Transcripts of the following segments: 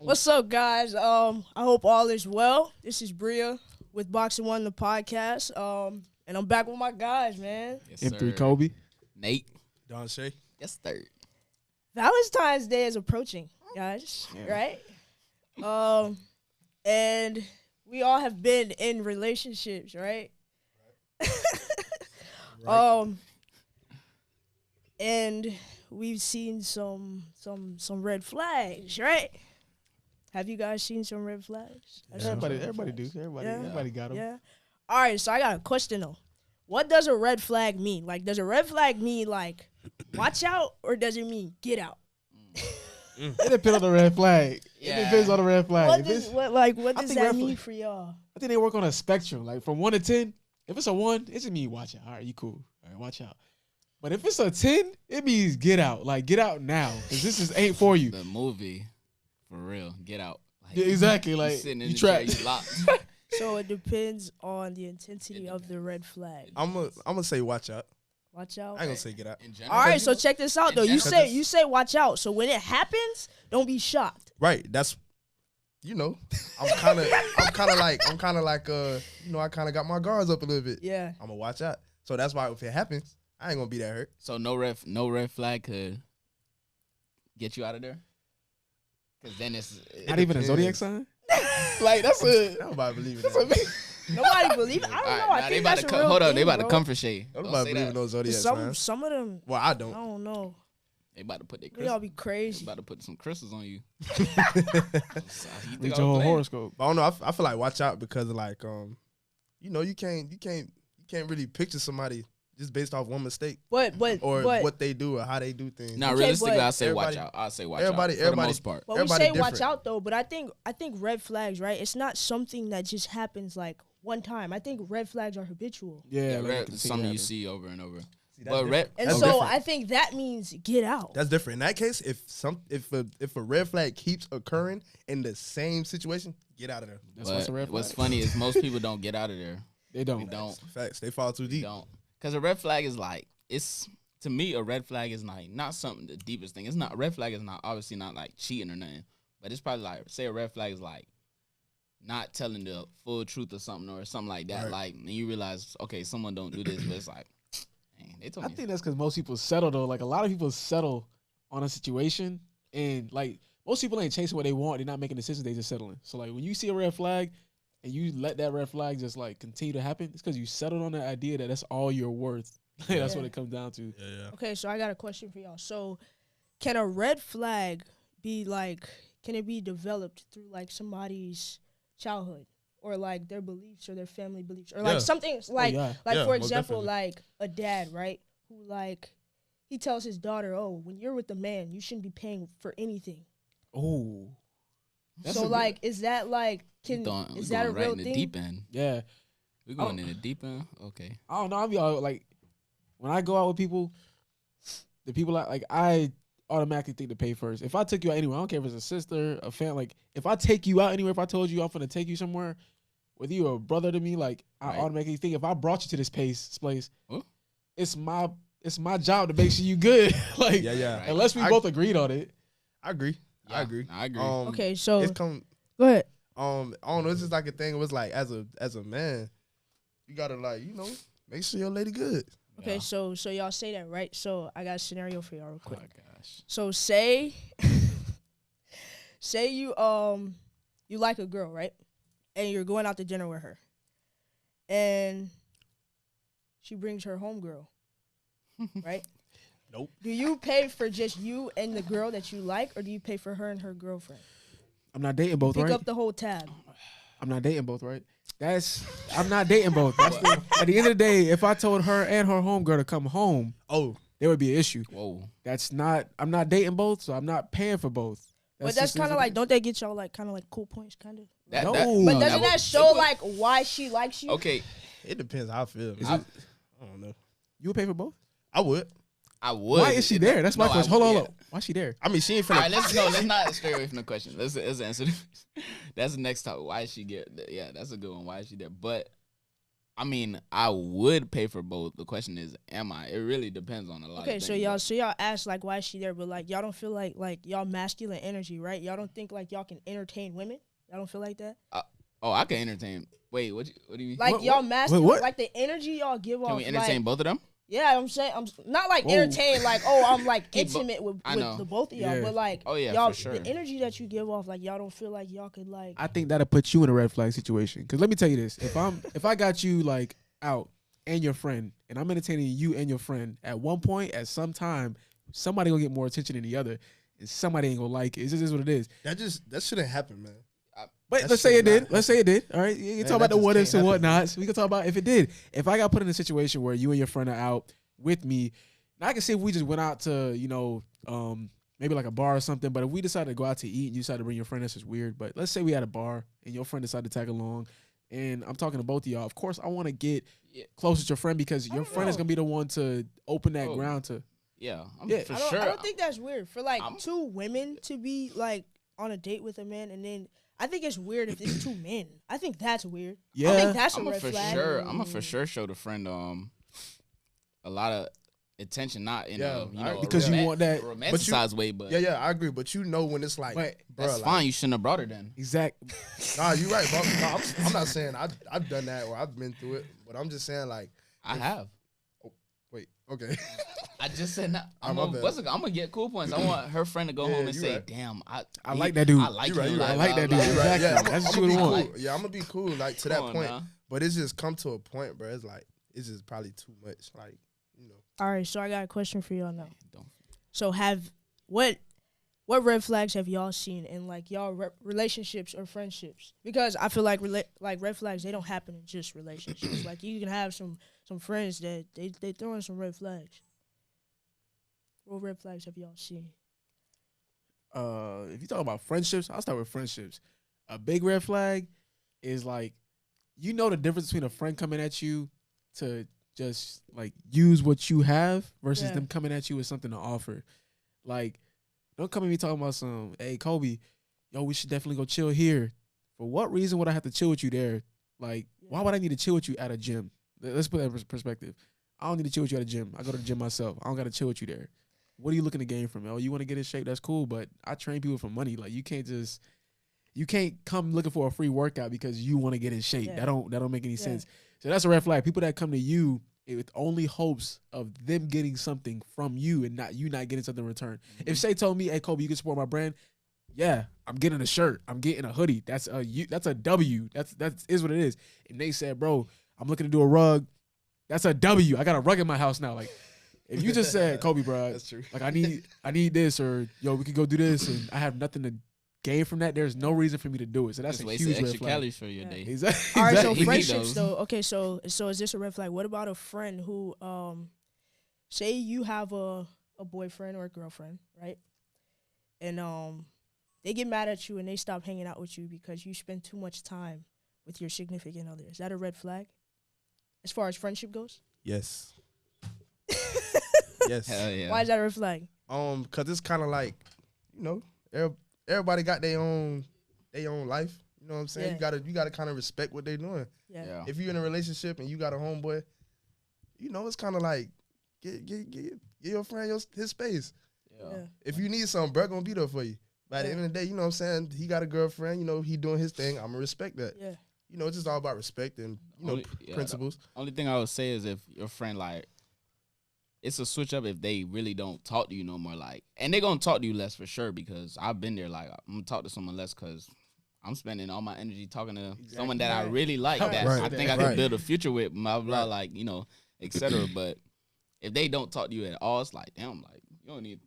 What's up, guys? I hope all is well. This is Bria with Boxing One, the podcast. And I'm back with my guys, man. Yes, M3 sir. Kobe. Nate. Don Shay. Yes, third. Valentine's Day is approaching, guys. Right? And we all have been in relationships, right? And we've seen some red flags, right? Have you guys seen some red flags? Everybody do. Everybody got them. Yeah. All right, so I got a question though. What does a red flag mean? Like, does a red flag mean like watch out, or does it mean get out? It depends on the red flag. Yeah. It depends on the red flag. What If does it's- what I does think that red mean flag- for y'all? I think they work on a spectrum, like from 1 to 10. If it's a 1, it just means watch out. All right, you cool. All right, watch out. But if it's a 10, it means get out. Like, get out now, because ain't for you. The movie, for real. Get out. Like, Yeah, exactly. you like, sitting in you the chair, trapped. you locked. So it depends on the intensity of the red flag. I'm gonna say watch out. Watch out. I ain't gonna say get out. In general. All right, so check this out though. in general- You say watch out. So when it happens, don't be shocked. Right. That's I'm kind of like I kind of got my guards up a little bit. Yeah. I'm gonna watch out. So that's why if it happens, I ain't gonna be that hurt. So no red flag could get you out of there? Because then it's... Not even a depends. zodiac sign? Like, that's a... Nobody believe in That's a that. Nobody believe it. I don't know. I think that's a real Hold thing, on, they about to bro. come for Shay. Don't Nobody say believe that. in those zodiac Some signs. of them, Well, I I don't. don't know. They about to put their They all crystals. be They crazy. about to put some crystals on you. But So, you think Read I your whole was playing? horoscope. I don't know. I feel like watch out because of like you can't really picture somebody just based off one mistake But or but what they do or how they do things. Now, Okay, realistically, but I say watch everybody- out. I say watch everybody- out for the everybody- most part. But we Everybody say watch different. out though, but I think red flags, right? It's not something that just happens like one time. I think red flags are habitual. Yeah, Yeah, like, red, continue something to you happen. see over and over. See, that's But different. red, And That's so different. I think that means get out. That's different. In that case, if a red flag keeps occurring in the same situation, get out of there. That's what's a red what's flag. funny is most people don't get out of there. They We don't. don't. Facts. They fall too We deep. don't. Because a red flag is like, it's, to me, a red flag is like not something, the deepest thing. It's not, a red flag is not, obviously not like cheating or nothing. But it's probably like, say a red flag is like not telling the full truth or something like that. Right. Like, and you realize, okay, someone don't do this, but it's like, dang, they told I me. think that's because most people settle, though. Like, a lot of people settle on a situation, and, like, most people ain't chasing what they want. They're not making decisions. They just settling. So, like, when you see a red flag and you let that red flag just, like, continue to happen, it's because you settled on the idea that that's all you're worth. That's what Yeah. it comes down to. Yeah. Okay, so I got a question for y'all. So can a red flag be like, can it be developed through like somebody's childhood or like their beliefs or their family beliefs or like Yeah. something like yeah. like Yeah, for most example, definitely. like a dad, right? Who like he tells his daughter, "Oh, when you're with a man, you shouldn't be paying for anything." Oh. That's So a good- like, is that like We can going, we is that a going right real in the thing? deep end. Yeah. We're going in the deep end? Okay. I don't know. I'll be all, like, when I go out with people, the people I automatically think to pay first. If I took you out anywhere, I don't care if it's a sister, a fan. Like, if I take you out anywhere, if I told you I'm gonna take you somewhere, whether you're a brother to me, like, I Right. automatically think if I brought you to this place, Huh? it's my job to make sure you good. Like, Yeah. Right. unless we I- both agreed on it. I agree. I Yeah, agree. I agree. Okay, so It's come. go ahead. I don't know. It's just like a thing. It was like as a man, you gotta like make sure your lady good. Okay, Yeah. so y'all say that, right? So I got a scenario for y'all real Oh quick. my gosh. So say you you like a girl, right? And you're going out to dinner with her. And she brings her homegirl, right? Nope. Do you pay for just you and the girl that you like, or do you pay for her and her girlfriend? I'm not dating both, Pick right? up the whole tab. I'm not dating both, right? I'm not dating both. At the end of the day, if I told her and her homegirl to come home, Oh, there would be an issue. Whoa. I'm not dating both, so I'm not paying for both. But that's kind of like, don't they get y'all like kind of like cool points, kind of? That, No. that, But But doesn't would- that show like why she likes you? Okay, it depends how I feel. Is I, it- I don't know. You would pay for both? I would. I would. Why is she there? That's my No, I question. would, Hold yeah. on. Why is she there? I mean, she ain't All finna. right, let's not stray away from the question. Let's answer. That's the next topic. Why is she get? Yeah, that's a good one. Why is she there? But I mean, I would pay for both. The question is, am I? It really depends on a lot. Okay, of so things, y'all ask like why is she there, but like y'all don't feel like y'all masculine energy, right? Y'all don't think like y'all can entertain women. Y'all don't feel like that. Oh, I can entertain. Wait, what do you mean? Like y'all masculine, what? like the energy y'all give off. Can we entertain like, both of them? Yeah, I'm saying I'm not like Whoa. entertain, like I'm like Keep bo- intimate with I know. the both of y'all, Yeah. but like Oh, yeah, y'all for sure. the energy that you give off, like y'all don't feel like y'all could like. I think that'll put you in a red flag situation. Because let me tell you this: if I got you like out and your friend, and I'm entertaining you and your friend, at one point, at some time, somebody gonna get more attention than the other, and somebody ain't gonna like it. It just is what it is. That shouldn't happen, man. But That let's say shit it did. not Let's say it did. All right, you can Man, talk about that the just what ifs can't and happen. whatnots. We can talk about if it did. If I got put in a situation where you and your friend are out with me, now I can see if we just went out to maybe like a bar or something. But if we decided to go out to eat and you decided to bring your friend, that's just weird. But let's say we had a bar and your friend decided to tag along, and I'm talking to both of y'all. Of course, I want to get closer to your friend because your friend is know. gonna be the one to open that Oh. ground to. Yeah, Yeah. for I don't, sure. I don't think that's weird for like I'm- two women to be like on a date with a man, and then I think it's weird if it's two men. I think that's weird. I Yeah. think that's a I'm red for flag. sure. I'm for sure show the friend a lot of attention, not in Yeah, a because you want that- romanticized way, but Yeah, I agree. But you know when it's like, But bro, that's like, fine. You shouldn't have brought her then. Exact. Nah, you're right, bro. No, I'm not saying I've done that or I've been through it, but I'm just saying like, I have. wait, okay. I just said not. I'm my bad. gonna get cool points. I want her friend to go Yeah, home and you say, right. "Damn, I like that dude. I like You right, him. you right. I like that dude. blah, blah, blah." Exactly. Yeah, I'm That's what gonna you be would cool. want. Yeah, I'm gonna be cool, like to that Come on point. now. But it's just come to a point, bro. It's like it's just probably too much. Like, All right, so I got a question for y'all now. Don't. So what red flags have y'all seen in like y'all relationships or friendships? Because I feel like like red flags, they don't happen in just relationships. Like you can have some friends that they throw in some red flags. What red flags have y'all seen? If you talk about friendships, I'll start with friendships. A big red flag is like, you know the difference between a friend coming at you to just like use what you have versus Yeah. them coming at you with something to offer. Like, don't come at me talking about some, hey Kobe, yo, we should definitely go chill here. For what reason would I have to chill with you there? Like, why would I need to chill with you at a gym? Let's put that in perspective. I don't need to chill with you at a gym. I go to the gym myself. I don't got to chill with you there. What are you looking to gain from it? Oh, you want to get in shape? That's cool, but I train people for money. Like, you can't come looking for a free workout because you want to get in shape. Yeah. That don't make any sense. So that's a red flag. People that come to you with only hopes of them getting something from you and not getting something in return. If Shay told me, "Hey Kobe, you can support my brand," yeah, I'm getting a shirt, I'm getting a hoodie. That's a W. That is what it is. And they said, "Bro, I'm looking to do a rug." That's a W. I got a rug in my house now. Like, if you just said, "Kobe, bro, that's true. like I need this," or "Yo, we could go do this," and I have nothing to gain from that, there's no reason for me to do it. So that's Just a wasted huge red extra flag. calories for your Yeah. day. Exactly. All right, so You need friendships those. though. Okay, so is this a red flag? What about a friend who say you have a boyfriend or a girlfriend, right? And they get mad at you and they stop hanging out with you because you spend too much time with your significant other. Is that a red flag? As far as friendship goes? Yes. Yes. Hell yeah. Why is that a red flag? Cause it's kind of like, everybody got their own life. You know what I'm saying? Yeah. You gotta kind of respect what they're doing. Yeah. Yeah. If you're in a relationship and you got a homeboy, it's kind of like get your friend his space. Yeah. Yeah. If you need something, bro, gonna be there for you. By the Yeah. end of the day, you know what I'm saying? He got a girlfriend, he doing his thing. I'm gonna respect that. Yeah. It's just all about respect and Only- yeah, principles. Only thing I would say is if your friend like, it's a switch up if they really don't talk to you no more. Like, and they gonna talk to you less for sure because I've been there. Like, I'm gonna talk to someone less because I'm spending all my energy talking to someone that I Right. really like. Right. That Right. I think I Right. could build a future with. Blah blah. Right. Like, etc. But if they don't talk to you at all, it's like, damn. Like, you don't even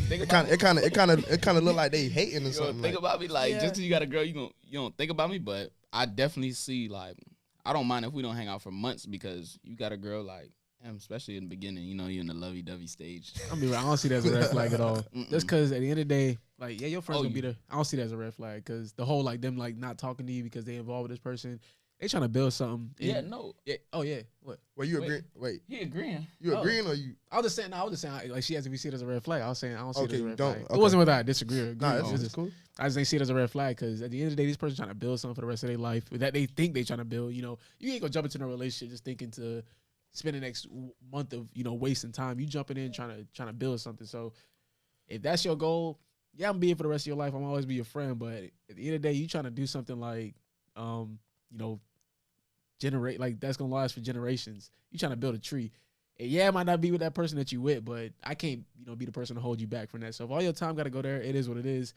think It about kind me. of kind of look like they hating or You don't something. think Like, about me. Like, Yeah. just 'cause you got a girl, you don't think about me. But I definitely see, like, I don't mind if we don't hang out for months because you got a girl, like, especially in the beginning, you're in the lovey-dovey stage. I mean, I don't see that as a red flag at all. Mm-mm. Just because at the end of the day, like, yeah, your friends Oh, gonna be there. I don't see that as a red flag because the whole like them like not talking to you because they involved with this person. they trying to build something. Yeah, and- no. Yeah. Oh yeah. What? Well, you Wait. agree? Wait, He agreeing. you Oh. agreeing or you? I was just saying, like she has to be seen as a red flag. I was saying I don't see it Okay, as a you red don't. flag. Okay. It wasn't whether I disagree or agree. Nah, It's that's just- cool. I just ain't see it as a red flag because at the end of the day, this person trying to build something for the rest of their life that they think they trying to build. You know, you ain't gonna jump into no relationship just thinking to spend the next month of wasting time. You jumping in trying to build something. So if that's your goal, yeah, I'm be it for the rest of your life. I'm always be your friend. But at the end of the day, you trying to do something like, generate like that's gonna last for generations. You trying to build a tree. And yeah, it might not be with that person that you with, but I can't, be the person to hold you back from that. So if all your time got to go there, it is what it is.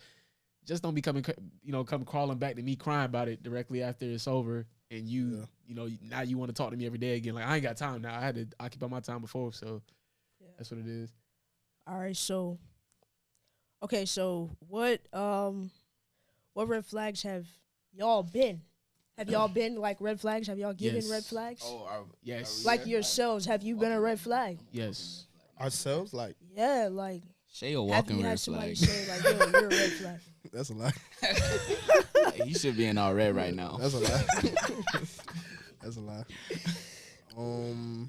Just don't be come crawling back to me crying about it directly after it's over. And now you want to talk to me every day again. Like I ain't got time now. I had to occupy my time before, so that's what it is. All right, so what red flags have y'all been? Have y'all been like red flags? Have y'all given Yes. red flags? Yes. Like yourselves, have you been a red flag? Yes. Ourselves, like Yeah, like Shay a have walking you red had somebody flag. say like, yo, you're a red flag? that's a lie. He should be in all red right now. That's a lie. That's a lie. I don't know.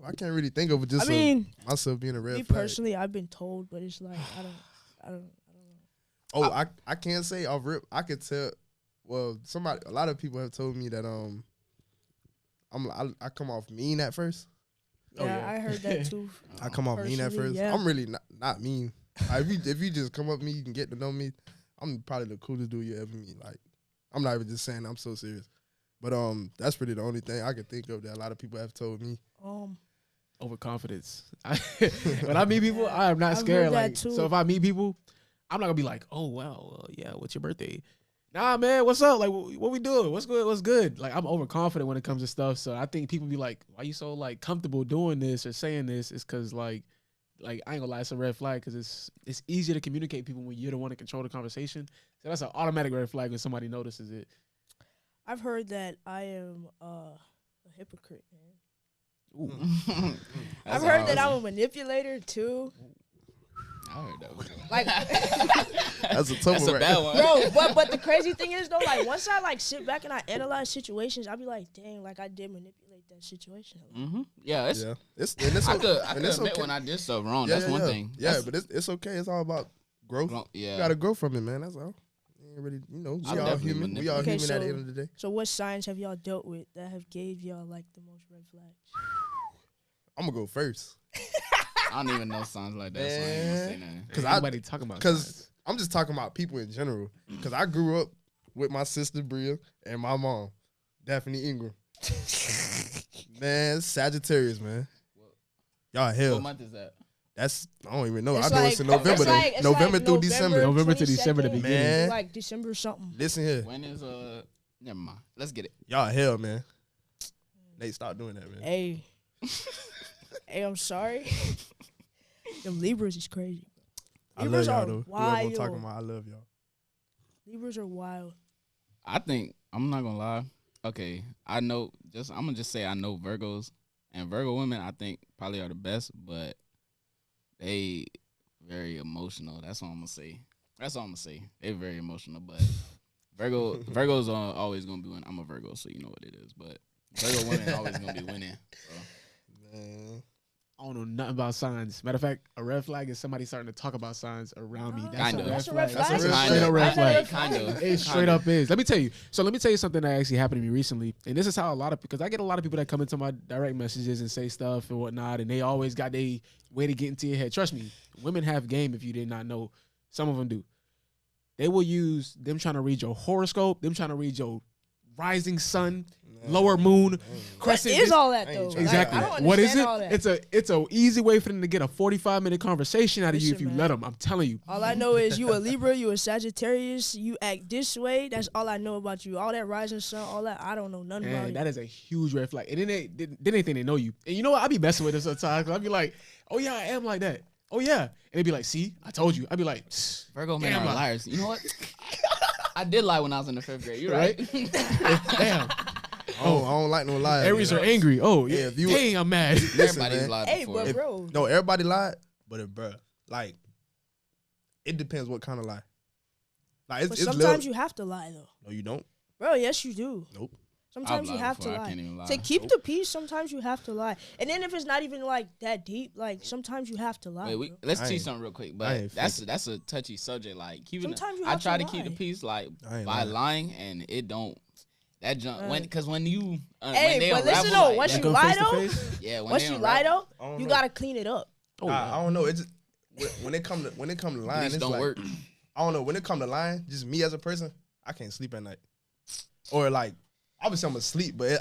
I can't really think of it. Just I mean, myself being a red me flag. personally, I've been told, but it's like I don't know. Oh, I can't say off rip. I could tell. Well, a lot of people have told me that I come off mean at first. Oh, Yeah, yeah. I heard that too. I come off mean at Personally, first. yeah. I'm really not mean. Like, if you just come up to me, you can get to know me. I'm probably the coolest dude you ever meet. Like, I'm not even just saying I'm so serious. But that's really the only thing I can think of that a lot of people have told me. Overconfidence. When I meet people, Yeah, I am not I've scared. heard that Like, too. so if I meet people, I'm not gonna be like, oh wow, yeah, what's your birthday? Nah, man, what's up? Like, what we doing? What's good? What's good? Like, I'm overconfident when it comes to stuff. So I think people be like, why you so like comfortable doing this or saying this? It's because like I ain't gonna lie, it's a red flag because it's easier to communicate with people when you're the one to control the conversation. So that's an automatic red flag when somebody notices it. I've heard that I am a hypocrite, man. Ooh. I've heard that I'm a manipulator too. I heard that one. Like, That's a tough That's one. a bad one. bro, but the crazy thing is though, like once I like sit back and I analyze situations, I'll be like, dang, like I did manipulate that situation. Yeah, it's. Yeah, it's I could and it's admit okay. when I did stuff wrong. Yeah, That's yeah, one yeah. thing. Yeah, That's, but it's okay. It's all about growth. yeah. You gotta grow from it, man. That's all. You ain't really, we I'll all definitely human. We all Okay, human at the so- end of the day. So what signs have y'all dealt with that have gave y'all like the most red flags? I'm gonna go first I don't even know songs like that, so I ain't gonna say nothing. because Nobody talking about because I'm just talking about people in general. Because I grew up with my sister Bria and my mom, Daphne Ingram. Man, Sagittarius, man. Y'all hell. What month is that? That's I don't even know. It's I know like- it's in November it's though. like- it's November like through December. November to December, the 22nd, beginning. Man. like December something. Listen here, When is Never mind. Let's get it. y'all hell, man. Nate, stop doing that, man. Hey, hey, I'm sorry. Them Libras is crazy. I love Libras y'all are though. Whoever I'm wild. talking about, I love y'all. Libras are wild. I think I'm not gonna lie. Okay, I'm gonna just say I know Virgos, and Virgo women I think probably are the best, but they very emotional. That's all I'm gonna say. They're very emotional, but Virgos are always gonna be winning. I'm a Virgo, so you know what it is. But Virgo women always gonna be winning. So. Man. I don't know nothing about signs. Matter of fact, a red flag is somebody starting to talk about signs around me. Kinda. That's a red flag. That's a red Straight up red flag. flag. Kind of. It straight up is. Let me tell you something that actually happened to me recently. And this is how because I get a lot of people that come into my direct messages and say stuff and whatnot, and they always got their way to get into your head. Trust me, women have game if you did not know. Some of them do. They will use them trying to read your horoscope, them trying to read your rising sun, lower moon, What crescent. is all that I though? ain't Like, Exactly. I don't What is it? understand all that. It's a easy way for them to get a 45-minute conversation out of you Listen, if you man. let them. I'm telling you. All I know is you a Libra, you a Sagittarius, you act this way. That's all I know about you. All that rising sun, all that, I don't know nothing about Man, it. that is a huge red flag. And then they think they know you. And you know what? I be messing with them sometimes. I'll be like, oh yeah, I am like that. Oh yeah. And they be like, see, I told you. I'd be like, Virgo men Damn, are liars. You know what? I did lie when I was in the 5th grade. You're right. damn. I don't like no lies. Aries man. are angry. Oh yeah. Yeah, if you- Dang, I'm mad. Listen, Everybody's man. lied Hey, before. but bro, No, everybody lied, but bruh, like, it depends what kind of lie. Like, but it's sometimes little, you have to lie though. no, you don't. Bro, yes, you do. Nope. Sometimes I've you lied have before, to I lie. can't even lie. To keep the peace, sometimes you have to lie. And then if it's not even like that deep, like sometimes you have to lie. Wait, bro. let's I teach ain't- something real quick, I but ain't that's a touchy subject. Like even Sometimes you I have try to to keep the lie. peace, like I ain't by lying. lying, and it don't. That jump when because when you Hey, when they but listen unravel, though, like, once that- you Go lie face to though, face? yeah, when once they you lie unravel, though, I don't you know. gotta clean it up. Oh, I don't know. It's just, when it come to lying, bleach it's don't like, work. I don't know. When it come to lying, just me as a person, I can't sleep at night. Or like, obviously I'm asleep, but it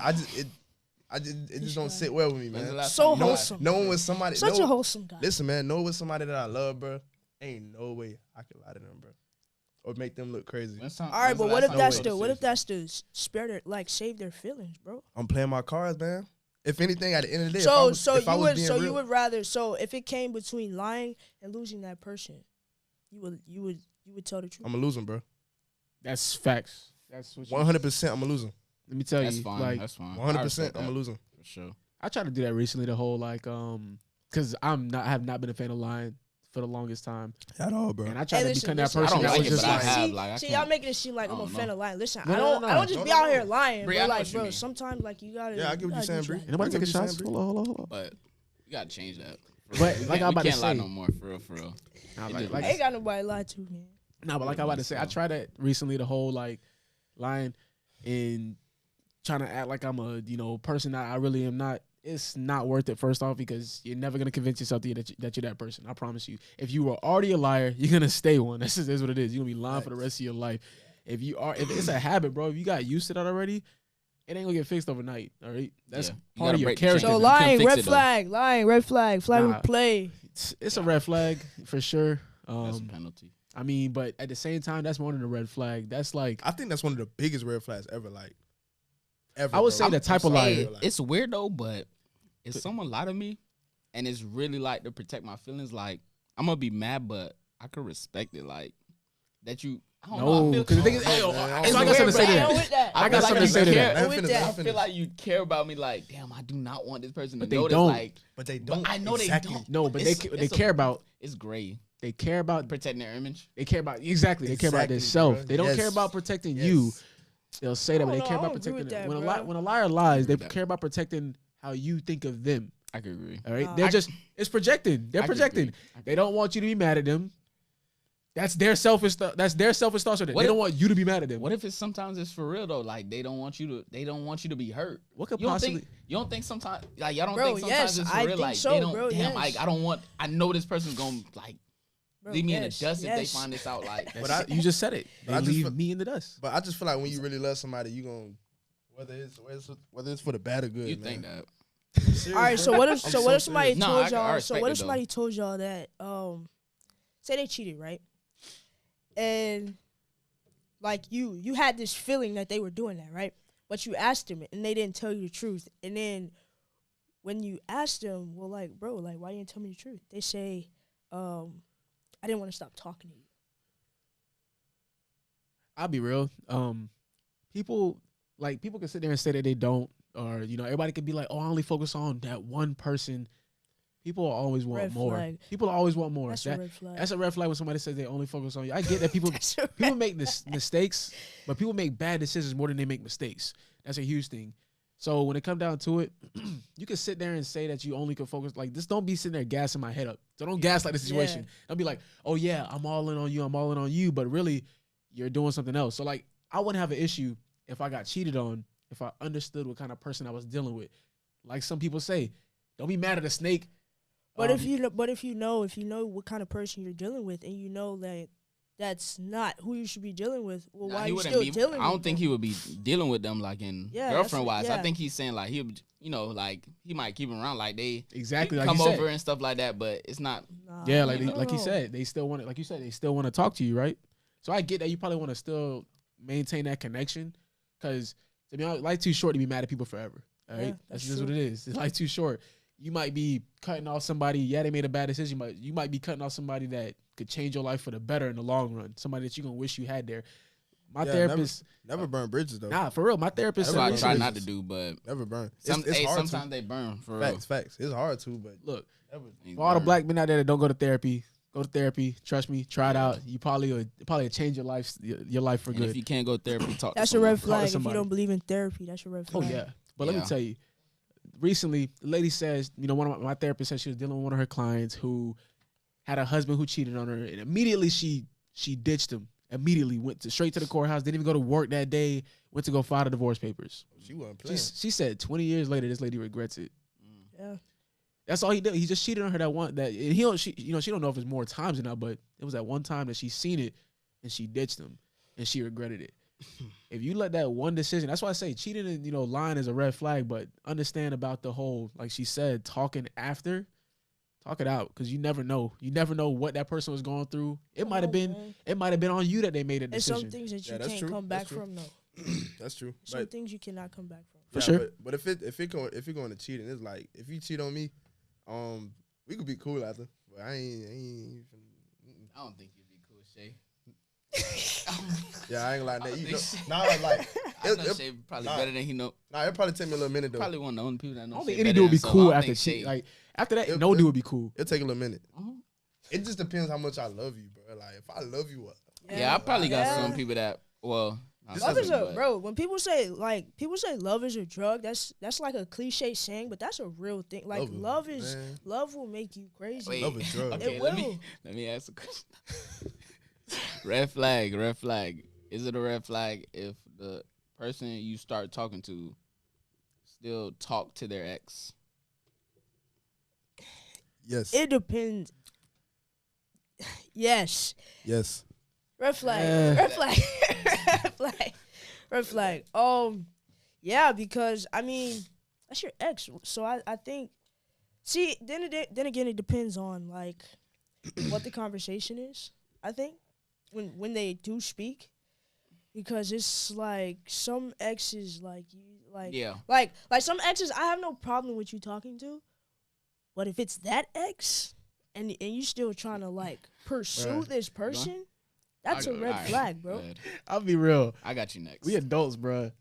just don't sit well with me, When's the man. last So time you lied? wholesome. Knowing with somebody, Such know- a wholesome guy. Listen, man, know with somebody that I love, bro. Ain't no way I can lie to them, bro, or make them look crazy. When's time- All right, when's the but what last if time that's you the told what the if that's the spare their like save their feelings, bro? I'm playing my cards, man. If anything, at the end of the day, So if I was being you real, would rather if it came between lying and losing that person, you would tell the truth. I'm gonna lose them, bro. That's facts. That's what. 100%, I'm gonna lose them. Let me tell That's you, fine. like That's fine. 100%, I'm gonna lose them. for sure. I tried to do that recently. The whole like, because I have not been a fan of lying for the longest time, At all, bro. and I tried Hey, to listen, become that listen, person I don't that like was it, just but I like, have. see, like, I see, can't- y'all making it seem like I I'm a don't fan know. of lying. Listen, No, I no, don't no, I don't just no. be No, out no, here no. lying. Bree, But I know like, what you bro, mean. sometimes like you gotta. Yeah, I get what gotta you're saying, do Bree. right. Ain't nobody I get taking what you're shots. saying, Hold on. But you gotta change that. But We like can't- I'm about we to can't lie say, no more, for real, for real. Nah, It like, just- like I ain't got nobody to lie to, man. nah, but like I'm about to say, I tried that recently. The whole like lying and trying to act like I'm a person that I really am not. It's not worth it. First off, because you're never gonna convince yourself that you're that person. I promise you. If you were already a liar, you're gonna stay one. That's what it is. You're gonna be lying for the rest of your life. If it's a habit, bro. If you got used to that already, it ain't gonna get fixed overnight. All right, that's Yeah. You part gotta of your break the character. chain. So You can't lying, fix red it, though. flag, lying, red flag, flag Nah. with play. It's a red flag for sure. That's a penalty. I mean, but at the same time, that's more than a red flag. That's like I think that's one of the biggest red flags ever. Like, ever. I would bro. say I'm the type of sorry, liar. bro, like- It's weird though, but if someone lie to me, and it's really like to protect my feelings, like I'm gonna be mad, but I could respect it. Like that you. I don't know. no, I feel, because the thing is, Oh, hey, man, so I it's got weird, something to say to bro. Yeah, that. with that. I got feel something to you say to care- that. With Let that. I me feel finish. like you care about me. Like, damn, I do not want this person to But they know this. don't. Like, But they but don't. I know exactly. they don't. No, but It's- they it's a- care about It's gray. they care about Protecting their image. they care about exactly they care about Exactly, themselves. bro. They don't care Yes. about protecting Yes. you. They'll say that, but I they don't care know, I about don't agree protecting with them. that, When a bro. liar lies, they That- care about protecting how you think of them. I could agree. All right, Nah, they're I- just it's projected. They're I could projecting. agree. I could They don't want you to be mad at them. That's their selfish. That's their selfish thoughts. They What don't if- want you to be mad at them. What if it's sometimes it's for real though? Like they don't want you to be hurt. What could You don't possibly? think you don't think sometimes like y'all don't Bro, think sometimes yes, it's for I real? think Like so, they don't bro, damn yes. like I know this person's gonna like Bro, leave me in the yes, dust if they yes. find this out. Like But I- You just said it. But They I just leave feel- me in the dust. But I just feel like when you really love somebody, you gonna whether it's for the bad or good. you man. think that. Serious, All right, so bro. what if I'm so what if so somebody serious. No, told I y'all? So respect what it, if though. somebody told y'all that say they cheated, right? And like you had this feeling that they were doing that, right? But you asked them and they didn't tell you the truth. And then when you asked them, well, like, bro, like, why you didn't tell me the truth? They say, I didn't want to stop talking to you. I'll be real. People can sit there and say that they don't, or everybody could be like, "Oh, I only focus on that one person." People will always want Red more. flag. People always want more. That's a red flag. That's a red flag when somebody says they only focus on you. I get that people That's a people red make mistakes, but people make bad decisions more than they make mistakes. That's a huge thing. So when it comes down to it, you can sit there and say that you only can focus like this. Don't be sitting there gassing my head up. So don't gaslight the situation. Don't be like, "Oh yeah, I'm all in on you. I'm all in on you," but really, you're doing something else. So like, I wouldn't have an issue if I got cheated on if I understood what kind of person I was dealing with. Like some people say, don't be mad at a snake. But if you know what kind of person you're dealing with, and you know that that's not who you should be dealing with, well, Nah, why he are you wouldn't still be- dealing? I don't with think them? he would be dealing with them like in Yeah, girlfriend that's- wise. yeah. I think he's saying like he would, like he might keep them around like they Exactly like come you said. over and stuff like that, but it's not. Nah, Yeah, I like don't like he know. said, they still want to, like you said, they still want to talk to you, right? So I get that you probably want to still maintain that connection, because to be honest, life's too short to be mad at people forever. All right, Yeah, that's that's just what true. it is. It's life too short. You might be cutting off somebody. Yeah, they made a bad decision, but you might be cutting off somebody that could change your life for the better in the long run. Somebody that you're gonna wish you had there. My Yeah, therapist, Never burn bridges though. nah, for real. My therapist That's said what I recently- try not to do, but Never burn. some, It's hard sometimes to. they burn for real. Facts. It's hard to, but Look, never. They for all the burn. black men out there that don't go to therapy, Go to therapy. Trust me. Try it out. You probably change your life for And good. if you can't go to therapy, talk That's to a red someone. flag. If you somebody. don't believe in therapy, that's a red Oh flag. yeah. But let me Yeah. tell you, recently, the lady says, one of my therapist said she was dealing with one of her clients who had a husband who cheated on her, and immediately she ditched him. Immediately went straight to the courthouse. Didn't even go to work that day. Went to go file the divorce papers. She wasn't playing. She said 20 years later, this lady regrets it. Yeah. That's all he did. He just cheated on her and she don't know if it's more times or not, but it was that one time that she seen it and she ditched him and she regretted it. If you let that one decision, that's why I say cheating and lying is a red flag, but understand about the whole, like she said, talking after, talk it out, because you never know. You never know what that person was going through. It might have been on you that they made a There's decision. some things that you that's can't true. come That's back true. from though. That's true. Some But, things you cannot come back from. For sure. But if it going to cheating, it's like if you cheat on me, we could be cool after. But I ain't even. I don't think you'd be cool, Shay. Yeah, I ain't like that. You know, think nah, like I know it, Shay probably nah. better than he know. nah, it probably take me a little minute though. Probably one of the only people that I know. don't Shay think any better dude would than be so I cool don't after think cheat. Shay- Like after that, It- no it- dude would be cool. It'll take a little minute. Mhm. It just depends how much I love you, bro. Like if I love you, Yeah, I probably got Yeah. some people that not This Love some is people, a but- bro. When people say love is a drug, that's like a cliche saying, but that's a real thing. Like love will make you crazy. Wait, Love is drug. Okay, It let will. me ask a question. Red flag. Is it a red flag if the person you start talking to still talk to their ex? Yes. It depends. Yes. Yes. Red flag. Red flag. Red flag. Red flag. Yeah, because I mean, that's your ex. So I think. See, then again, it depends on like what the conversation is. I think when they do speak, because it's like some exes Yeah. like some exes I have no problem with you talking to, but if it's that ex and you still trying to like pursue Right. this person, that's a red Alright, flag, bro. go ahead. I'll be real. I got you next. We adults, bruh.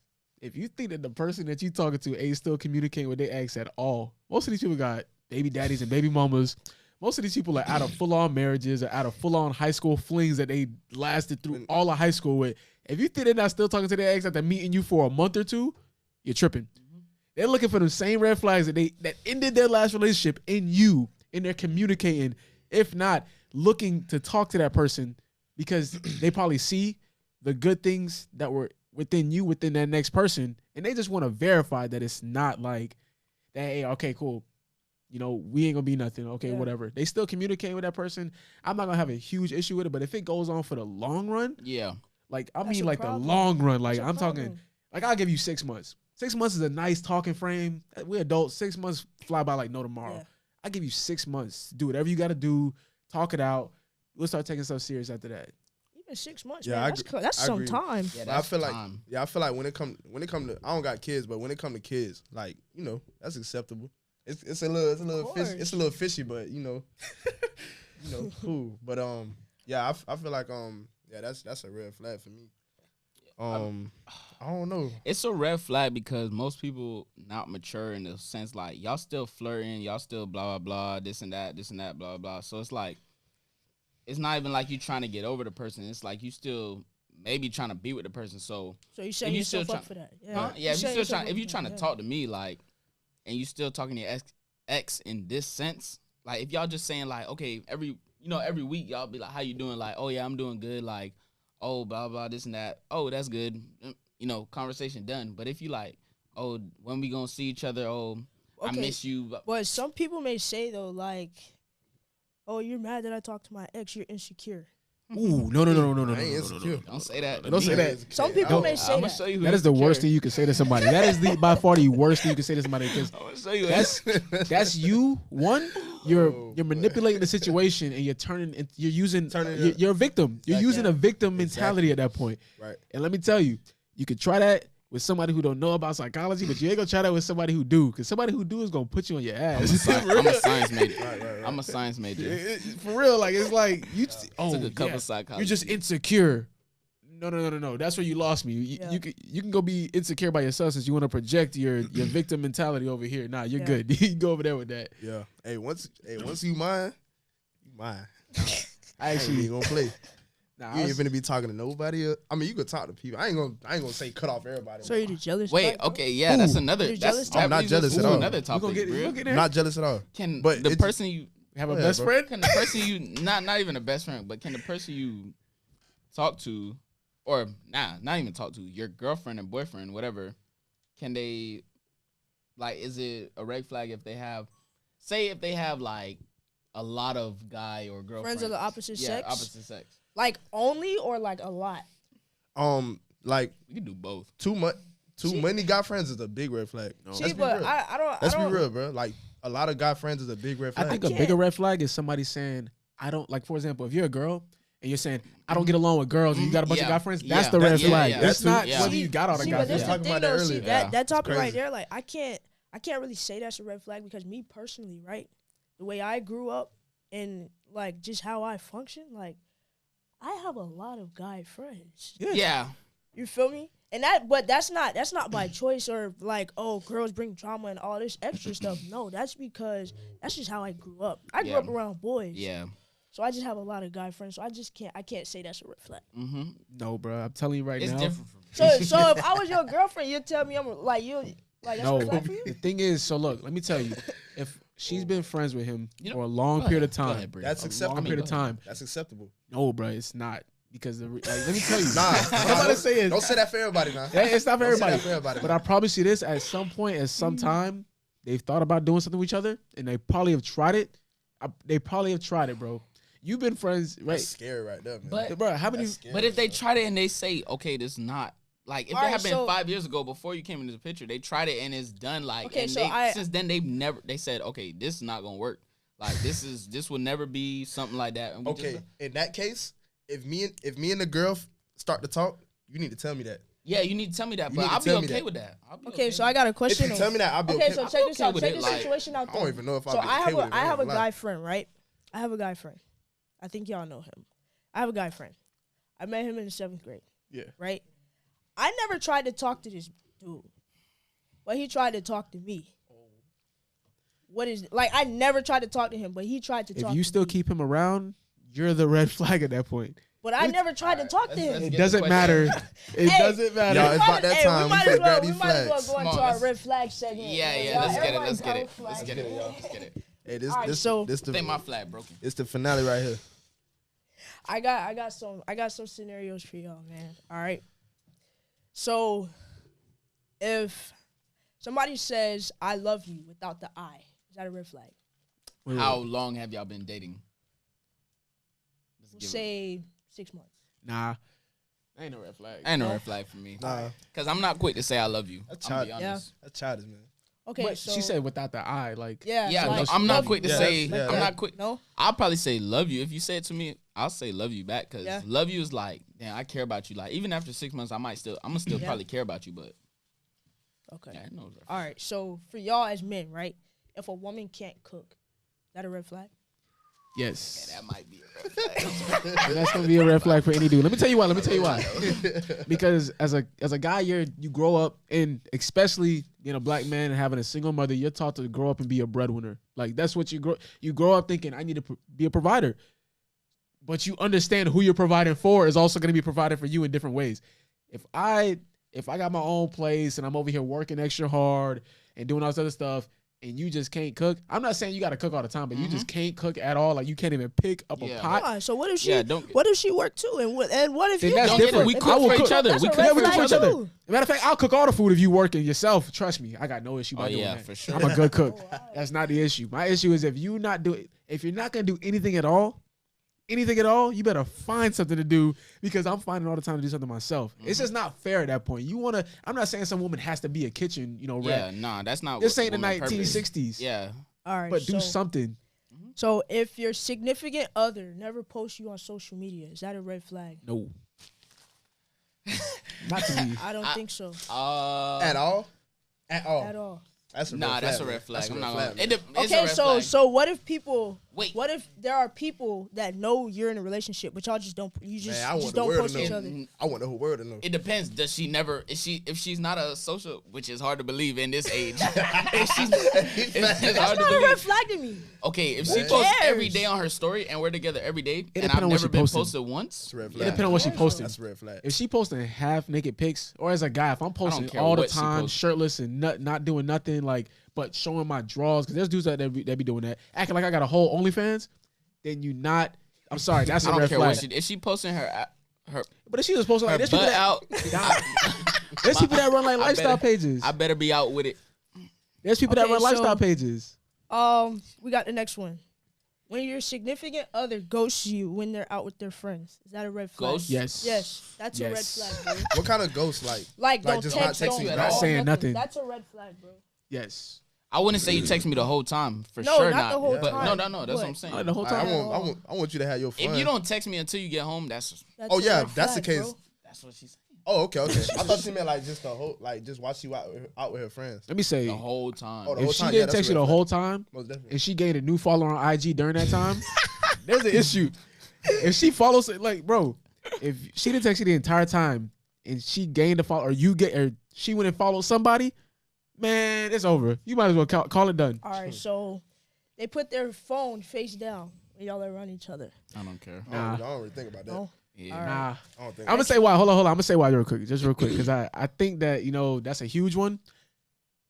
If you think that the person that you talking to ain't still communicating with their ex at all, most of these people got baby daddies and baby mamas. Most of these people are out of full-on marriages or out of full-on high school flings that they lasted through all of high school with. If you think they're not still talking to their ex after meeting you for a month or two, you're tripping. They're looking for the same red flags that ended their last relationship in you, and they're communicating, if not looking to talk to that person because they probably see the good things that were within you, within that next person, and they just want to verify that it's not like that. Hey, okay, cool. We ain't gonna be nothing. Okay, Yeah. whatever. They still communicate with that person. I'm not gonna have a huge issue with it, but if it goes on for the long run, Yeah. like That's the a problem. long run, like That's a I'm talking, problem. like I'll give you 6 months. 6 months is a nice talking frame. We're adults. 6 months fly by like no tomorrow. Yeah. I give you 6 months. Do whatever you got to do. Talk it out. We'll start taking stuff serious after that. Even 6 months, Yeah, man. I That's I some agree. time. Yeah, But I that's feel like time. I feel like when it come to I don't got kids, but when it come to kids, like that's acceptable. It's a little it's a little fishy, but cool. But yeah, I feel like yeah, that's a red flag for me. I don't know. It's a red flag because most people not mature in the sense like y'all still flirting, y'all still blah blah blah, this and that, blah blah. So it's like it's not even like you trying to get over the person. It's like you still maybe trying to be with the person. So So you setting you still yourself up try- for that. yeah, You if setting you still yourself trying up if you for trying that, to yeah. talk to me like, and you still talking to your ex in this sense, like if y'all just saying like okay every week y'all be like how you doing, like oh yeah I'm doing good, like oh blah blah this and that, oh that's good, conversation done. But if you like oh when we gonna see each other, oh I Okay. miss you, But some people may say though, like, "Oh, you're mad that I talked to my ex. You're insecure." Ooh, no. I ain't insecure. don't say that. Don't say that. Some people No, may say I'm gonna that. show you. That is the worst thing you can say to somebody. That is by far the worst thing you can say to somebody because I'm gonna show you. that's you. One, you're Oh, manipulating the situation and you're using you're a victim. You're Exactly. using a victim mentality at that point. Right. And let me tell you, you could try that with somebody who don't know about psychology, but you ain't gonna try that with somebody who do, because somebody who do is gonna put you on your ass. I'm a science major. Right. I'm a science major. For real, like it's like you. Took a couple psychology. You're just insecure. No. That's where you lost me. Yeah. You can go be insecure by yourself since you want to project your victim mentality over here. Nah, you're Yeah. good. You can go over there with that. Yeah. Hey, once you mine, you mine. I I ain't actually, even gonna play. nah, You I ain't was- finna be talking to nobody. I mean, you could talk to people. I ain't gonna say cut off everybody. So you the jealous? Wait, type, bro? okay, yeah, that's Ooh. another. You're That's, jealous? that I'm not leads us jealous to at all. Another we topic, gonna get bro. there. I'm not jealous at all. Can But the it's- person you have a Yeah, best bro. friend. can the person you not even a best friend, but can the person you talk to, or not even talk to, your girlfriend and boyfriend, whatever, can they, like, is it a red flag if they have, say if they have like a lot of guy or girlfriends, Friends of the opposite yeah, sex? opposite sex. Like only or like a lot? Like We can do both. too many guy friends is a big red flag. See, Let's be but real. I don't. Let's I be don't, real, bro. Like a lot of guy friends is a big red I flag. think a can't. bigger red flag is somebody saying, I don't, like, for example, if you're a girl and you're saying, I don't get along with girls and you got a bunch of Yeah. guy friends, that's Yeah. the red Yeah, flag. yeah. That's not Yeah. whether you got all the See, guy but this friends. the Talking about thing that though. See, earlier. Yeah. that topic right crazy. there, like I can't really say that's a red flag because me personally, right, the way I grew up and like just how I function, like I have a lot of guy friends. Yeah, You feel me? And that's not by choice or like, oh, girls bring drama and all this extra stuff. No, that's because that's just how I grew up. I grew Yeah. up around boys. yeah. So I just have a lot of guy friends. So I can't say that's a red flag. Mm-hmm. No, bro. I'm telling you right It's now. different for me. So if I was your girlfriend, you'd tell me I'm like you like that's No, a red flag for you? the thing is, so look, let me tell you, if she's been friends with him You know- for a long Go period of ahead. Go time, ahead, Bree. That's a acceptable. long period of Go ahead. time, That's acceptable. no, bro, it's not because like, let me tell you, Nah, what I'm about to say is, don't say that for everybody, now. yeah, it's not for Don't say that everybody. for everybody. But I probably see this at some point, at some time, they've thought about doing something with each other, and they probably have tried it. They probably have tried it, bro. You've been friends, right? That's scary right there, man. But- Bro, how many? That's scary, But if they bro. tried it and they say, okay, this is not like if it Alright, happened so- 5 years ago before you came into the picture, they tried it and it's done. Like, Okay, and so they, since then they said, okay, this is not gonna work. Like this will never be something like that. And we Okay, just, in that case, if me and the girl start to talk, you need to tell me that. yeah, you need to tell me that, You but need to I'll be tell me okay that. with that. I'll be Okay, so I got a If question. you tell me that, I'll be okay. Okay, so check this okay out. with Check it, this like- situation out I there. don't even know if I'll So be I okay with it. have a gonna lie. guy friend, right? I have a guy friend. I think y'all know him. I have a guy friend. I met him in the 7th grade. Yeah. Right? I never tried to talk to this dude. But he tried to talk to me. What is like I never tried to talk to him, but he tried to talk If you to still me. keep him around, you're the red flag at that point. But I never tried to talk to let's him. get It the doesn't question. matter. It Hey, doesn't matter. Y'all, it's about that time. We We might finna as grab well, these we might as well flags. go Come into on, our let's- red flag segment. Yeah, man. yeah, Y'all- let's get it, everybody let's get got it, a flag. let's get it, y'all, let's get it. Hey, this Alright, this so- this I think my the flag broken. it's the finale right here. I got some scenarios for y'all, man. All right. So, if somebody says "I love you" without the "I," is that a red flag? Wait, How long have y'all been dating? Let's We'll give it- say 6 months. Nah, ain't no red flag. ain't no red flag for me. Nah, Cause I'm not quick to say I love you. That's I'm gonna be child- honest. that's childish, man. Okay, But so she said without the eye, like yeah, Yeah, so no, like, I'm not love quick to you. Yeah, say. that's- I'm yeah. not quick. No, I'll probably say love you. If you say it to me, I'll say love you back. Cause Yeah. love you is like, damn, I care about you. Like even after 6 months, I'm gonna still Yeah. probably care about you. But okay. yeah, no. All right, so for y'all as men, right? If a woman can't cook, is that a red flag? yes, That might be a red flag. and that's gonna be a red flag for any dude. Let me tell you why. Because as a guy, you grow up, and especially being a black man and having a single mother, you're taught to grow up and be a breadwinner. Like that's what you grow up thinking. I need to be a provider, but you understand who you're providing for is also going to be provided for you in different ways. If I got my own place and I'm over here working extra hard and doing all this other stuff, and you just can't cook, I'm not saying you got to cook all the time, but you just can't cook at all. Like you can't even pick up a Yeah. pot. Why? So what if she? Yeah, don't- What if she worked too? And what if Then you? that's Don't get it. different. We If cook you for work, each other. that's We a cook red Yeah, we cook flag for each other. too. Matter of fact, I'll cook all the food if you work it yourself. Trust me, I got no issue by Oh, doing yeah, that. for sure. I'm a good cook. That's not the issue. My issue is if you're not gonna do anything at all, you better find something to do because I'm finding all the time to do something myself. It's just not fair at that point. I'm not saying some woman has to be a kitchen, Yeah, rat. nah, that's not. This what ain't the woman purpose. 1960s. Yeah, All right, But do so, something. So if your significant other never posts you on social media, is that a red flag? No. Not to me. I don't think so At all? At all? at all. That's a red nah, flag, that's a man. red flag. That's a I'm red not flag, gonna. man. It's a Okay, red so flag. so what if people Wait. What if there are people that know you're in a relationship, but y'all just don't? You just, Man, I want just the don't world post to each know. other. I want the whole world to know. It depends. Does she never? Is she? If she's not a social, which is hard to believe in this age. If she's, it's That's hard to not a believe. red flag to me. Okay, if she Who posts cares? every day on her story and we're together every day, and depend I've on what never she been posted. posted once, That's a red It flag. depends on what she posted. That's a red flag. If she posting half naked pics, or as a guy, if I'm posting care all the what she time, posts. shirtless and not doing nothing, like, but showing my drawers, because there's dudes that be doing that, acting like I got a whole OnlyFans, then you not. I'm sorry, that's I a don't red care flag. what she. If she posting her But if she was posting like, her there's people butt that out, there's people that run like I lifestyle better- pages. I better be out with it. There's people that Okay, run lifestyle so- pages. We got the next one. When your significant other ghosts you when they're out with their friends, is that a red flag? Ghost? Yes. Yes, that's a red Yes. flag, bro. What kind of ghost like? Like, don't just text, not don't texting you call, at all? Not saying nothing. That's a red flag, bro. Yes. I wouldn't say you text me the whole time for No, sure. not the whole but time. no. That's what I'm But- saying. The whole I time. want you to have your fun. If you don't text me until you get home, that's That's Oh, a yeah, red that's the flag, case. bro. that's what she's saying. Oh, okay. I thought she meant like just the whole, like just watch you out with her friends. Let me say, The whole time. Oh, the if whole she time, yeah, didn't that's a text you red the flag. whole time, Most definitely. and she gained a new follower on IG during that time, there's an issue. If she follows, like, bro, if she didn't text you the entire time and she gained a follow, or she went and followed somebody, man, it's over. You might as well call it done. All right, so they put their phone face down when y'all are around each other. I don't care. Nah. I don't really think about that. No? Yeah. All right. Nah. I don't think. I'm gonna say why. Hold on. I'm gonna say why real quick, real quick, because I think that that's a huge one.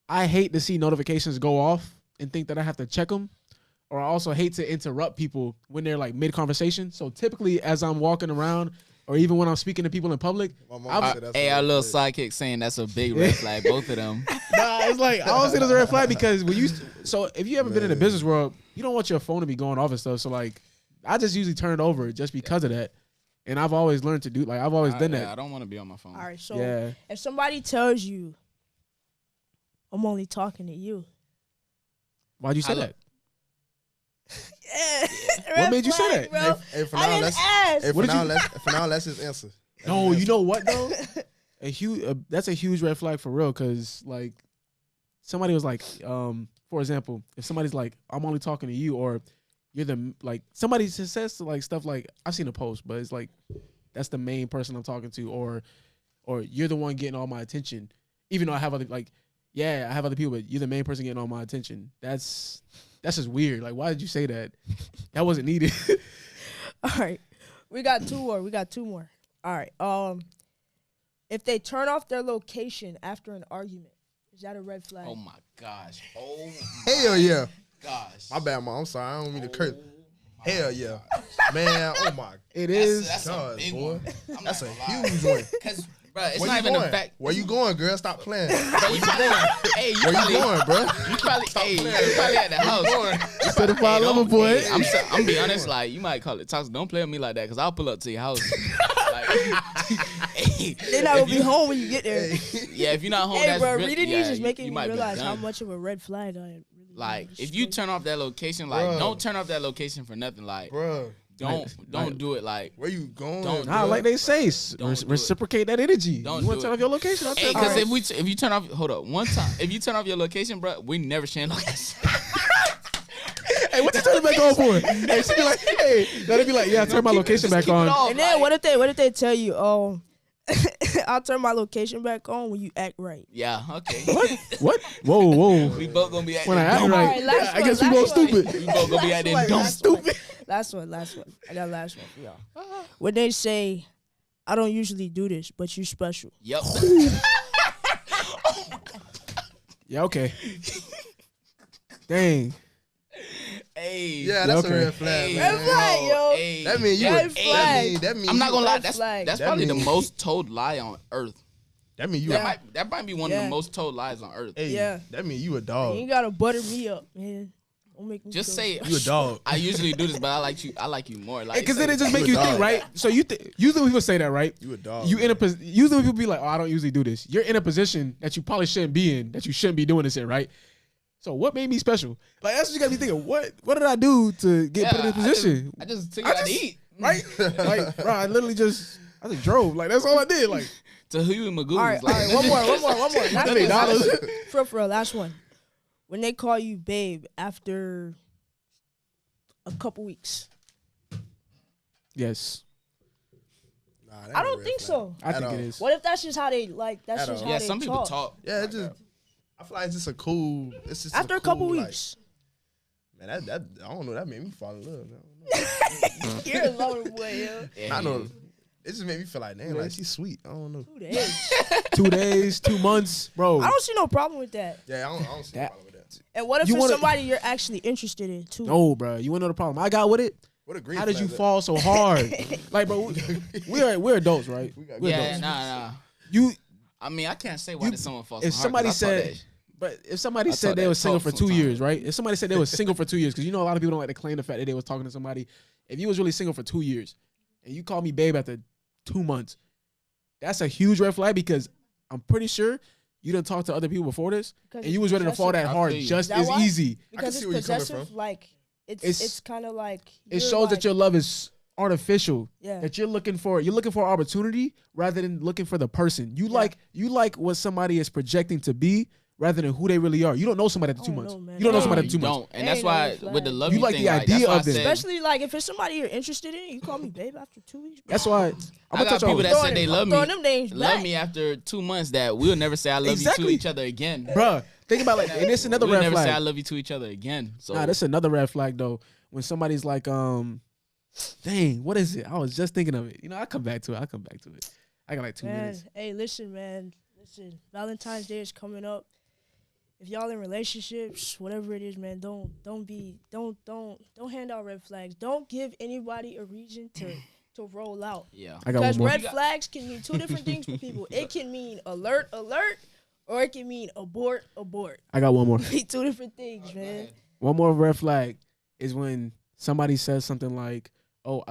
I hate to see notifications go off and think that I have to check them, or I also hate to interrupt people when they're like mid conversation. So typically, as I'm walking around, or even when I'm speaking to people in public, My mom said that's Hey, a our red little flag. sidekick saying that's a big red flag. Both of them. nah, it's like I don't see it as a red flag because when you. So if you ever been in the Man. business world, you don't want your phone to be going off and stuff. So like, I just usually turn it over just because of that, and I've always learned to do. Like I've always done I that. don't want to be on my phone. All right, so Yeah. if somebody tells you, I'm only talking to you. Why'd you say I that? Yeah. What made you say that? Bro? Hey, for I now, didn't let's. ask. Hey, What did you- for now, that's his answer. That's No, his you answer. know what though? That's a huge red flag for real. Cause like somebody was like, for example, if somebody's like, I'm only talking to you, or you're the like somebody says like stuff like I've seen a post, but it's like that's the main person I'm talking to, or you're the one getting all my attention, even though I have other I have other people, but you're the main person getting all my attention. That's just weird. Like, why did you say that? That wasn't needed. All right, we got two more. All right. If they turn off their location after an argument, is that a red flag? Oh my gosh. Oh Hell yeah. gosh. My bad, mom. I'm sorry. I don't mean to curse. Hell yeah, man. Oh my It is. That's a God, big boy. one. I'm That's a not gonna lie. huge one. Cause, bro, it's Where not you even going? the fact. Where you going, girl? Stop playing. Bro, you probably, hey, you Where probably, you going, bro? you probably at the house. Certified lover don't- boy. hey, I'm be honest, like you might call it toxic. Don't play with me like that, cause I'll pull up to your house. Like, hey, They're not if gonna be you- home when you get there. Yeah, if you're not home, Hey, that's bro, really, reading yeah, these is making you me might be realize how done. much of a red flag I am. Like, if you turn off that location, like, Bruh. don't turn off that location for nothing. Like, Bro, don't do it. Like, where you going? Don't- Nah, bro? like they say, Don't do it. reciprocate that energy. Don't You want do to turn it. off your location? I'll hey, turn because off. if you turn off, hold up, one time, if you turn off your location, bro, we never share location. Hey, what you turn it back on for? Hey, she be like, hey, let it be like, yeah, I turn my location back on. And then what if they tell you, I'll turn my location back on when you act right. Yeah, okay. What? Whoa. We both gonna be acting When I act dumb. right, Alright, last I one, guess we last both one. stupid. We both gonna be acting Last dumb. one, Stupid. Last one. I got last one for y'all. When they say, I don't usually do this, but you're special. Yep. Yeah, okay. Dang. Hey. Yeah, that's Okay. a red flag. Hey. man. Red flag, yo. Hey. That mean you. Red a- flag. That mean I'm not gonna lie. Red That's flag. that's That probably the mean- most told lie on earth. That mean you. Yeah. That might be one of Yeah. the most told lies on earth. Hey, Yeah. That mean you a You dog. ain't gotta butter me up, man. Don't make me Just feel say it. You a dog. I usually do this, but I like you more. Like, Because say- then it just You make a you think, dog. right? So usually when people say that, right? You a dog. You in a man. usually when people be like, oh, I don't usually do this. You're in a position that you probably shouldn't be in, that you shouldn't be doing this in, right? So what made me special? Like that's what you gotta be thinking. What did I do to get put in this position? I just took you out to eat. Right? Like, bro, I just drove. Like that's all I did. Like To Huey and Magoo. All right, one more. Last $8. one. For real, last one. When they call you babe after a couple weeks. Yes, Nah, that I ain't a don't red think flag. so. I At think all. it is. What if that's just how they like? That's At just all. how Yeah, they some people talk. talk. Yeah, like it just. that. I feel like it's just a cool. It's just After a cool, couple like, weeks. man, that I don't know. That made me fall in love. I don't know. You're a lover boy, yo. Yeah, I know. yeah. It just made me feel like, damn, like she's sweet. I don't know. 2 days. 2 days, 2 months, bro. I don't see no problem with that. Yeah, I don't see That- a problem with that. And what if You it's wanna- somebody you're actually interested in too? No, bro. You wanna know the problem I got with it? What a green How did you flag fall so hard? Like, bro, we're adults, right? got- We're Yeah, adults. nah. You, I mean, I can't say why You- did someone fall. if so hard, somebody 'cause I thought said, that- but if somebody I said thought they that was single talk for 2 sometime. years, right? If somebody said they was single for 2 years, because you know a lot of people don't like to claim the fact that they was talking to somebody. If you was really single for 2 years, and you call me babe after 2 months, that's a huge red flag because I'm pretty sure you didn't talk to other people before this, Because and you was ready to fall that I hard feel you. just Is that as why? easy. Because see it's where you're coming possessive. from. Like It's- it's kind of like It you're shows like, that your love is artificial. yeah. That you're looking for opportunity rather than looking for the person. You Yeah. like what somebody is projecting to be rather than who they really are. You don't know somebody after I 2 don't months. know, man. You don't know Hey, somebody after you 2 months. don't, and Ain't that's no why red with the flag. love You like thing, the that's idea why I of it. said- Especially like if it's somebody you're interested in, you call me babe after 2 weeks. Bro. That's why I'm I gonna got touch on people that Throwing said they them- love throwing me, them names love back. me after 2 months that we'll never say I love you Exactly. to each other again. Bruh, think about like, and it's another We'll red never say I flag. love you to each other again. So Nah, that's another red flag though. When somebody's like, dang, what is it? I was just thinking of it. You know, I'll come back to it. I got like 2 Man, minutes. hey, listen, man. Listen, Valentine's Day is coming up. If y'all in relationships, whatever it is, man, don't hand out red flags. Don't give anybody a reason to roll out. yeah. I got one Because more. red flags can mean two different things for people. It can mean alert, or it can mean abort. I got one more. Be two different things, man. One more red flag is when somebody says something like, "Oh,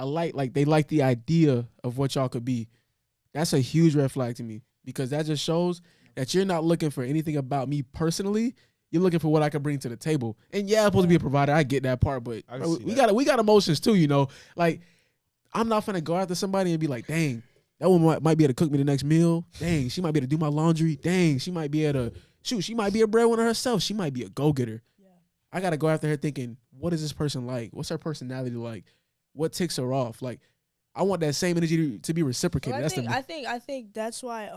they like the idea of what y'all could be." That's a huge red flag to me because that just shows that you're not looking for anything about me personally. You're looking for what I can bring to the table. And yeah, I'm supposed to be a provider. I get that part, but I can bro, see we that. got emotions too, you know. Like I'm not finna go after somebody and be like, "Dang, that one might be able to cook me the next meal. Dang, she might be able to do my laundry. Dang, she might be able to shoot. She might be a breadwinner herself. She might be a go-getter." Yeah. I gotta go after her thinking, what is this person like? What's her personality like? What ticks her off? Like, I want that same energy to be reciprocated. Well, That's the I think that's why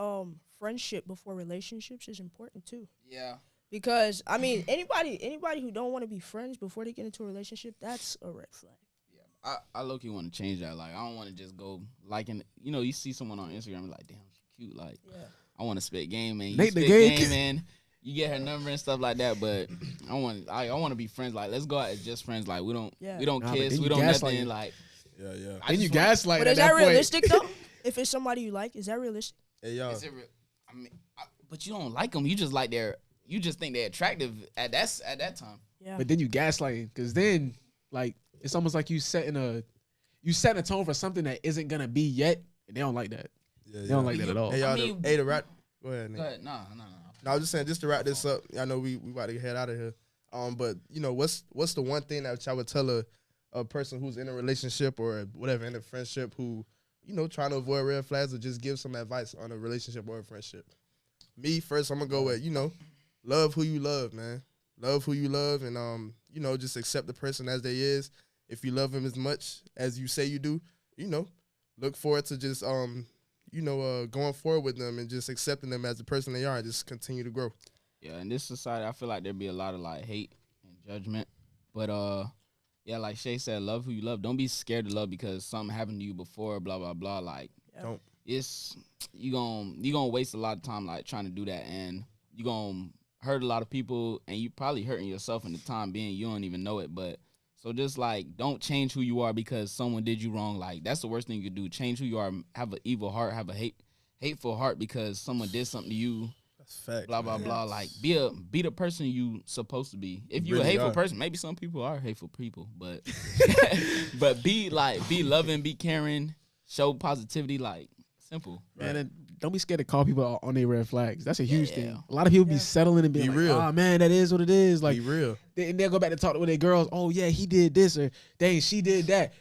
friendship before relationships is important too. Yeah. Because I mean, anybody who don't want to be friends before they get into a relationship, that's a red flag. I low-key want to change that. Like, I don't want to just go liking. You know, you see someone on Instagram, like, damn, she cute. Like, Yeah. I want to spit game, man. You Nate the spit Game. game, man. You get her number and stuff like that, but I want to be friends. Like, let's go out as just friends. Like, we don't Yeah. Nah, but kiss, then we you don't gaslight nothing. it. Like, Yeah. I Then just you want- gaslight But at is that point. realistic though? If it's somebody you like, is that realistic? Hey, y'all. Is it I mean, but you don't like them. You just like you just think they're attractive at that time. Yeah. But then you gaslighting because then like it's almost like you setting a tone for something that isn't gonna be yet, and they don't like that. Yeah, They don't like that at all. Hey, y'all. I mean- Hey, the rap. Go ahead, Nick. Go ahead. No. No, I was just saying, just to wrap this up. I know we about to head out of here. But you know, what's the one thing that I would tell a person who's in a relationship or whatever in a friendship who, you know, trying to avoid red flags or just give some advice on a relationship or a friendship? Me first, I'm gonna go with, you know, love who you love, man. Love who you love, and you know, just accept the person as they is. If you love him as much as you say you do, you know, look forward to just going forward with them and just accepting them as the person they are and just continue to grow. Yeah, in this society, I feel like there'd be a lot of like hate and judgment. But yeah, like Shay said, love who you love. Don't be scared to love because something happened to you before. Blah blah blah. Like, Yeah. Don't. it's you gonna waste a lot of time like trying to do that, and you gonna hurt a lot of people, and you probably hurting yourself in the time being. You don't even know it, but. So just like don't change who you are because someone did you wrong. Like that's the worst thing you could do. Change who you are. Have an evil heart. Have a hateful heart because someone did something to you. That's fact. Blah blah man. blah. Like be the person you supposed to be. If you're Really a hateful are. person, maybe some people are hateful people, but but be loving, be caring, show positivity. Like simple. Man, and don't be scared to call people out on their red flags. That's a huge Yeah. thing. A lot of people be Yeah. settling and being Be like, real. "Oh man, that is what it is." Like, Be real. and they'll go back to talk with their girls. "Oh yeah, he did this," or "Dang, she did that."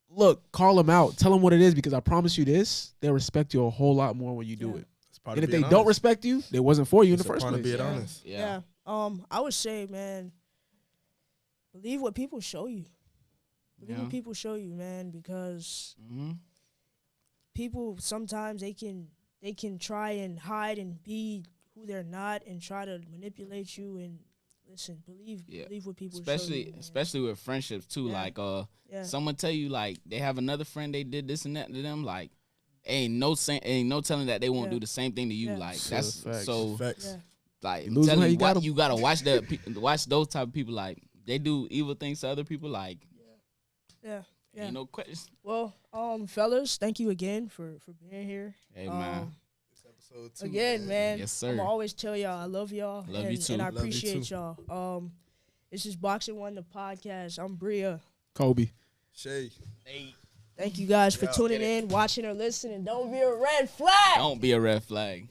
Look, call them out. Tell them what it is because I promise you this: they'll respect you a whole lot more when you do Yeah. it. It's part And of if they being don't honest. respect you, they wasn't for you in It's the a first part of place. being honest. Yeah. I would say, man, believe what people show you. Believe what people show you, man, because Mm-hmm. people sometimes they can try and hide and be who they're not and try to manipulate you. And listen, believe what people show you, man. Especially with friendships too. Yeah. Like Yeah. someone tell you like they have another friend they did this and that to them, like ain't no telling that they won't Yeah. do the same thing to you. Yeah. Like So that's facts. so Facts. Yeah. like You lose telling one, you you got 'em. you gotta watch watch those type of people. Like they do evil things to other people. Like Yeah. Yeah. ain't no questions. Well, fellas, thank you again for being here. Hey man, Episode 2, Again, man. Yes, sir. I'm always tell y'all I love y'all. Love and, you too. And I Love you appreciate too. y'all. This is Boxing One, the podcast. I'm Bria. Kobe. Shay. Thank you guys for tuning in, watching, or listening. Don't be a red flag. Don't be a red flag.